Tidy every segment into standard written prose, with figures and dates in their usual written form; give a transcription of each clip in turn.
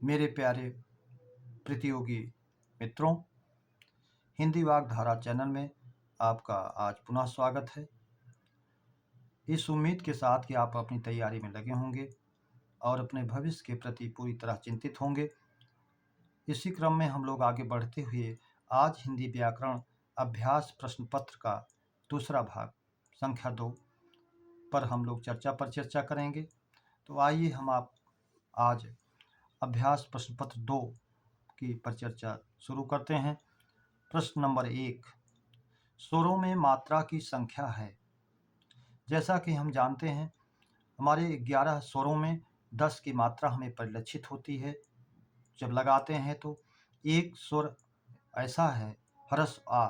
मेरे प्यारे प्रतियोगी मित्रों, हिंदी वाग्धारा चैनल में आपका आज पुनः स्वागत है। इस उम्मीद के साथ कि आप अपनी तैयारी में लगे होंगे और अपने भविष्य के प्रति पूरी तरह चिंतित होंगे। इसी क्रम में हम लोग आगे बढ़ते हुए आज हिंदी व्याकरण अभ्यास प्रश्न पत्र का दूसरा भाग संख्या 2 पर हम लोग चर्चा करेंगे। तो आइए हम आज अभ्यास प्रश्न पत्र 2 की परिचर्चा शुरू करते हैं। प्रश्न नंबर 1, स्वरों में मात्रा की संख्या है। जैसा कि हम जानते हैं, हमारे 11 स्वरों में 10 की मात्रा हमें परिलक्षित होती है। जब लगाते हैं तो एक स्वर ऐसा है हर्ष आ,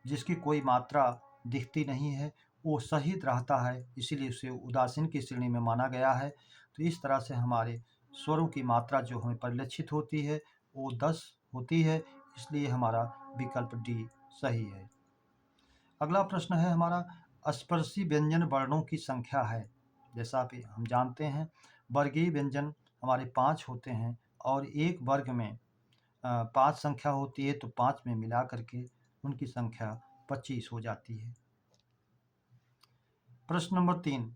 जिसकी कोई मात्रा दिखती नहीं है, वो सहित रहता है, इसीलिए उसे उदासीन की श्रेणी में माना गया है। तो इस तरह से हमारे स्वरों की मात्रा जो हमें परिलक्षित होती है वो 10 होती है, इसलिए हमारा विकल्प डी सही है। अगला प्रश्न है हमारा, स्पर्शी व्यंजन वर्णों की संख्या है। जैसा कि हम जानते हैं, वर्गीय व्यंजन हमारे 5 होते हैं और एक वर्ग में 5 संख्या होती है, तो 5 में मिला करके उनकी संख्या 25 हो जाती है। प्रश्न नंबर 3,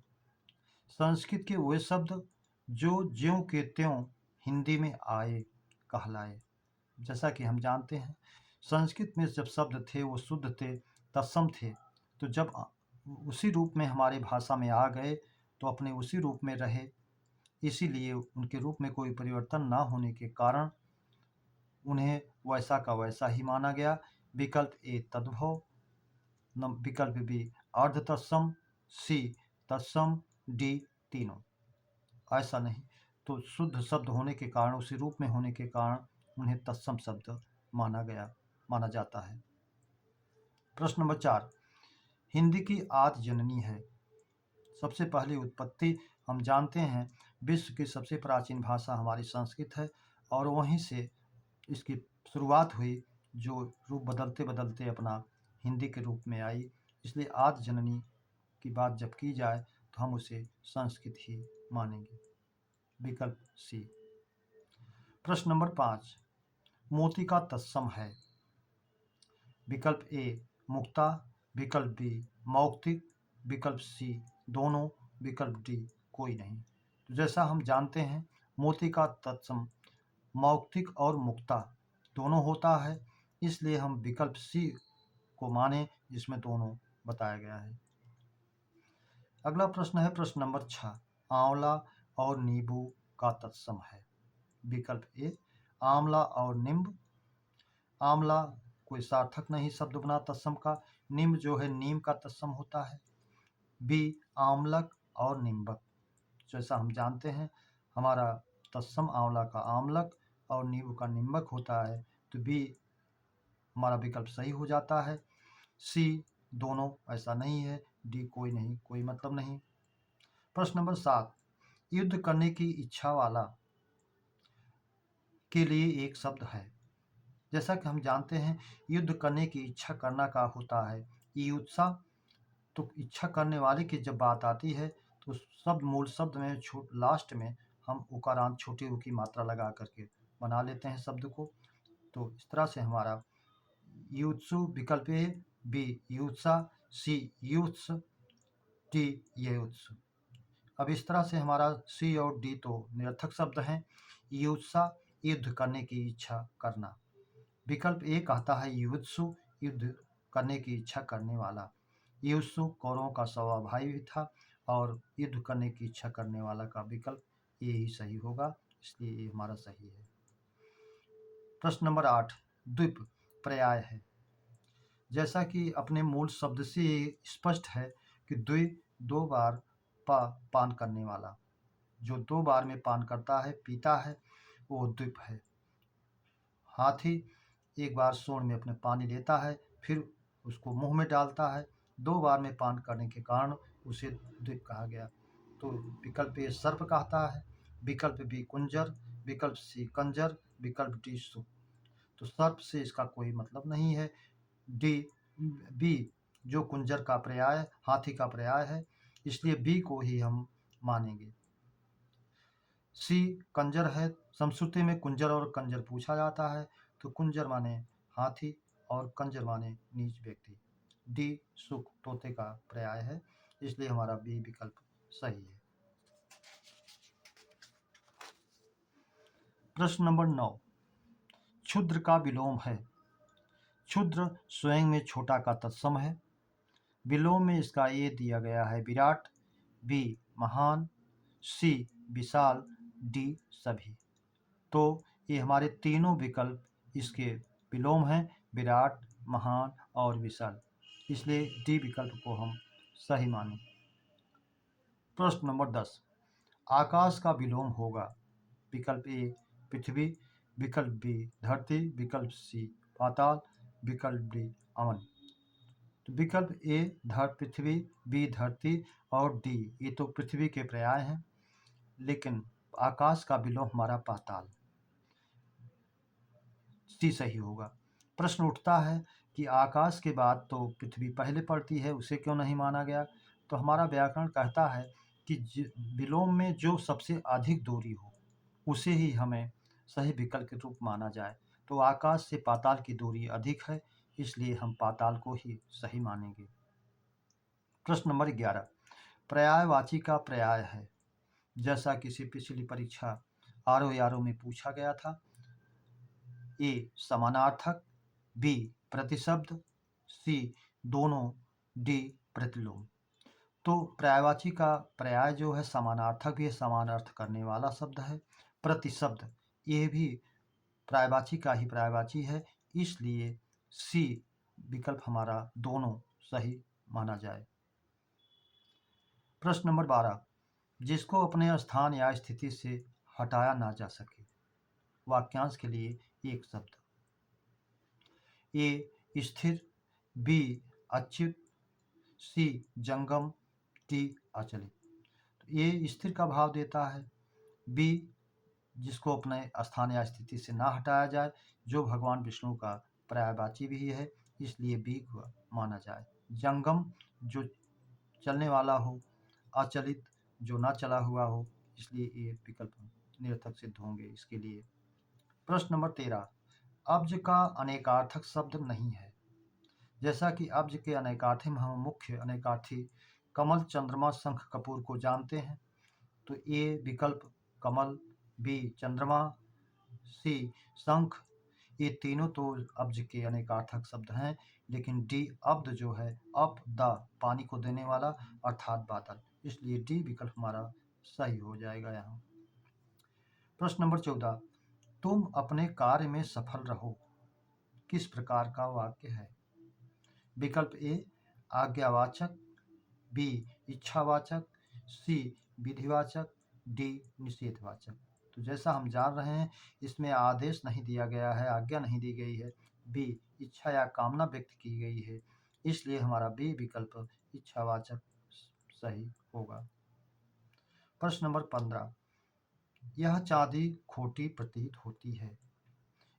संस्कृत के वे शब्द जो ज्यों के त्यों हिंदी में आए कहलाए। जैसा कि हम जानते हैं, संस्कृत में जब शब्द थे वो शुद्ध थे, तत्सम थे, तो जब उसी रूप में हमारे भाषा में आ गए तो अपने उसी रूप में रहे, इसीलिए उनके रूप में कोई परिवर्तन ना होने के कारण उन्हें वैसा का वैसा ही माना गया। विकल्प ए तद्भव, विकल्प बी अर्ध तत्सम, सी तत्सम, डी तीनों। ऐसा नहीं, तो शुद्ध शब्द होने के कारण, उसी रूप में होने के कारण उन्हें तत्सम शब्द माना जाता है। प्रश्न नंबर 4, हिंदी की आदि जननी है। सबसे पहली उत्पत्ति हम जानते हैं, विश्व की सबसे प्राचीन भाषा हमारी संस्कृत है और वहीं से इसकी शुरुआत हुई, जो रूप बदलते बदलते अपना हिंदी के रूप में आई। इसलिए आदि जननी की बात जब की जाए तो हम उसे संस्कृत ही मानेंगे। विकल्प सी। प्रश्न नंबर 5, मोती का तत्सम है। विकल्प ए मुक्ता, विकल्प बी मौक्तिक, विकल्प सी दोनों, विकल्प डी कोई नहीं। तो जैसा हम जानते हैं, मोती का तत्सम मौक्तिक और मुक्ता दोनों होता है, इसलिए हम विकल्प सी को माने, जिसमें दोनों बताया गया है। अगला प्रश्न है प्रश्न नंबर 6, आंवला और नींबू का तत्सम है। विकल्प ए आंवला और नींब। आंवला कोई सार्थक नहीं शब्द बना तत्सम का, नींब जो है नीम का तत्सम होता है। बी आंवलक और नींबक। जैसा हम जानते हैं, हमारा तत्सम आंवला का आंवलक और नींबू का नींबक होता है, तो बी हमारा विकल्प सही हो जाता है। सी दोनों ऐसा नहीं है, डी कोई नहीं, कोई मतलब नहीं। प्रश्न नंबर 7, युद्ध करने की इच्छा वाला के लिए एक शब्द है। जैसा कि हम जानते हैं, युद्ध करने की इच्छा करना का होता है ईयुत्सा। तो इच्छा करने वाले की जब बात आती है तो शब्द मूल शब्द में लास्ट में हम उकारांत छोटी ऊ की मात्रा लगा करके बना लेते हैं शब्द को। तो इस तरह से हमारा युत्सु विकल्प ए, बी युत्सा, सी युत्स, डी युत्स। अब इस तरह से हमारा सी और डी तो निरर्थक शब्द हैं। युत्सा युद्ध करने की इच्छा करना। विकल्प ए कहता है युत्सु युद्ध करने की इच्छा करने वाला। युत्सु कौरवों का सवा भाई भी था और युद्ध करने की इच्छा करने वाला का विकल्प ये ही सही होगा, इसलिए ये हमारा सही है। प्रश्न नंबर 8, द्वीप पर्याय है। जैसा कि अपने मूल शब्द से स्पष्ट है कि द्वि 2 बार पान करने वाला, जो 2 बार में पान करता है, पीता है, वो द्वीप है। हाथी एक बार सूंड में अपने पानी लेता है, फिर उसको मुंह में डालता है, 2 बार में पान करने के कारण उसे द्वीप कहा गया। तो विकल्प ए सर्प कहता है, विकल्प बी कुंजर, विकल्प सी कंजर, विकल्प डी सुप। तो सर्प से इसका कोई मतलब नहीं है। डी बी जो कुंजर का पर्याय, हाथी का पर्याय है, इसलिए बी को ही हम मानेंगे। सी कंजर है, संस्कृति में कुंजर और कंजर पूछा जाता है, तो कुंजर माने हाथी और कंजर माने नीच व्यक्ति। डी सुख तोते का पर्याय है, इसलिए हमारा बी विकल्प सही है। प्रश्न नंबर 9, क्षुद्र का विलोम है। क्षुद्र स्वयं में छोटा का तत्सम है। विलोम में इसका ए दिया गया है विराट, बी महान, सी विशाल, डी सभी। तो ये हमारे तीनों विकल्प इसके विलोम हैं, विराट, महान और विशाल, इसलिए डी विकल्प को हम सही माने। प्रश्न नंबर 10, आकाश का विलोम होगा। विकल्प ए पृथ्वी, विकल्प बी धरती, विकल्प सी पाताल, विकल्प डी अमन। तो विकल्प ए पृथ्वी, बी धरती और डी ये तो पृथ्वी के पर्याय हैं, लेकिन आकाश का विलोम हमारा पाताल, सी सही होगा। प्रश्न उठता है कि आकाश के बाद तो पृथ्वी पहले पड़ती है, उसे क्यों नहीं माना गया? तो हमारा व्याकरण कहता है कि विलोम में जो सबसे अधिक दूरी हो उसे ही हमें सही विकल्प के रूप माना जाए। तो आकाश से पाताल की दूरी अधिक है, इसलिए हम पाताल को ही सही मानेंगे। प्रश्न नंबर 11, पर्यायवाची का पर्याय है। जैसा किसी पिछली परीक्षा आरओ में पूछा गया था, ए समानार्थक, बी प्रतिशब्द, सी दोनों, डी प्रतिलोम। तो पर्यायवाची का पर्याय जो है समानार्थक भी समान अर्थ करने वाला शब्द है। प्रतिशब्द ये भी पर्यायवाची का ही पर्यायवाची है, इसलिए सी विकल्प हमारा दोनों सही माना जाए। प्रश्न नंबर 12, जिसको अपने स्थान या स्थिति से हटाया ना जा सके। वाक्यांश के लिए एक शब्द। ए स्थिर, बी अच्युत, सी जंगम, डी अचलित। तो ए स्थिर का भाव देता है, बी जिसको अपने स्थान या स्थिति से ना हटाया जाए, जो भगवान विष्णु का पर्यायवाची भी है, इसलिए बी को माना जाए। जंगम जो चलने वाला हो, अचलित जो ना चला हुआ हो, इसलिए ये विकल्प निरर्थक सिद्ध होंगे इसके लिए। प्रश्न नंबर 13, अब्ज का अनेकार्थक शब्द नहीं है। जैसा कि अब्ज के अनेकार्थी में हम मुख्य अनेकार्थी कमल, चंद्रमा, शंख, कपूर को जानते हैं, तो ए विकल्प कमल, बी चंद्रमा, सी शंख, ये तीनों तो अब्ज के अनेकार्थक शब्द हैं, लेकिन डी अब्द जो है अप द पानी को देने वाला अर्थात बादल, इसलिए डी विकल्प हमारा सही हो जाएगा यहाँ। प्रश्न नंबर 14, तुम अपने कार्य में सफल रहो किस प्रकार का वाक्य है? विकल्प ए आज्ञावाचक, बी इच्छावाचक, सी विधिवाचक, डी निषेधवाचक। तो जैसा हम जान रहे हैं, इसमें आदेश नहीं दिया गया है, आज्ञा नहीं दी गई है, बी इच्छा या कामना व्यक्त की गई है, इसलिए हमारा बी विकल्प इच्छावाचक सही होगा। प्रश्न नंबर 15, यह चांदी खोटी प्रतीत होती है,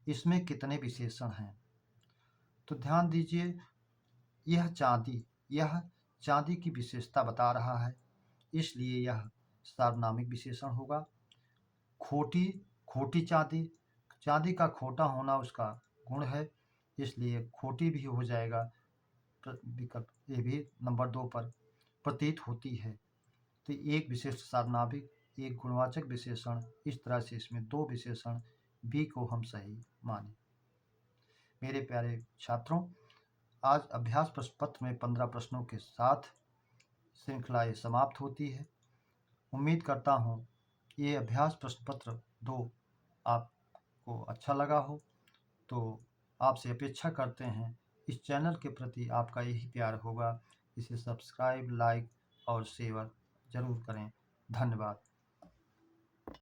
इसमें कितने विशेषण हैं? तो ध्यान दीजिए, यह चांदी की विशेषता बता रहा है, इसलिए यह सार्वनामिक विशेषण होगा। खोटी चांदी का खोटा होना उसका गुण है, इसलिए खोटी भी हो जाएगा। विकल्प ये भी नंबर 2 पर प्रतीत होती है, तो एक विशेष सार्वनामिक, एक गुणवाचक विशेषण, इस तरह से इसमें 2 विशेषण, बी को हम सही माने। मेरे प्यारे छात्रों, आज अभ्यास प्रश्न पत्र में 15 प्रश्नों के साथ श्रृंखला ये समाप्त होती है। उम्मीद करता हूँ ये अभ्यास प्रश्न पत्र 2 आपको अच्छा लगा हो, तो आपसे अपेक्षा करते हैं इस चैनल के प्रति आपका यही प्यार होगा, इसे सब्सक्राइब, लाइक और शेयर जरूर करें। धन्यवाद।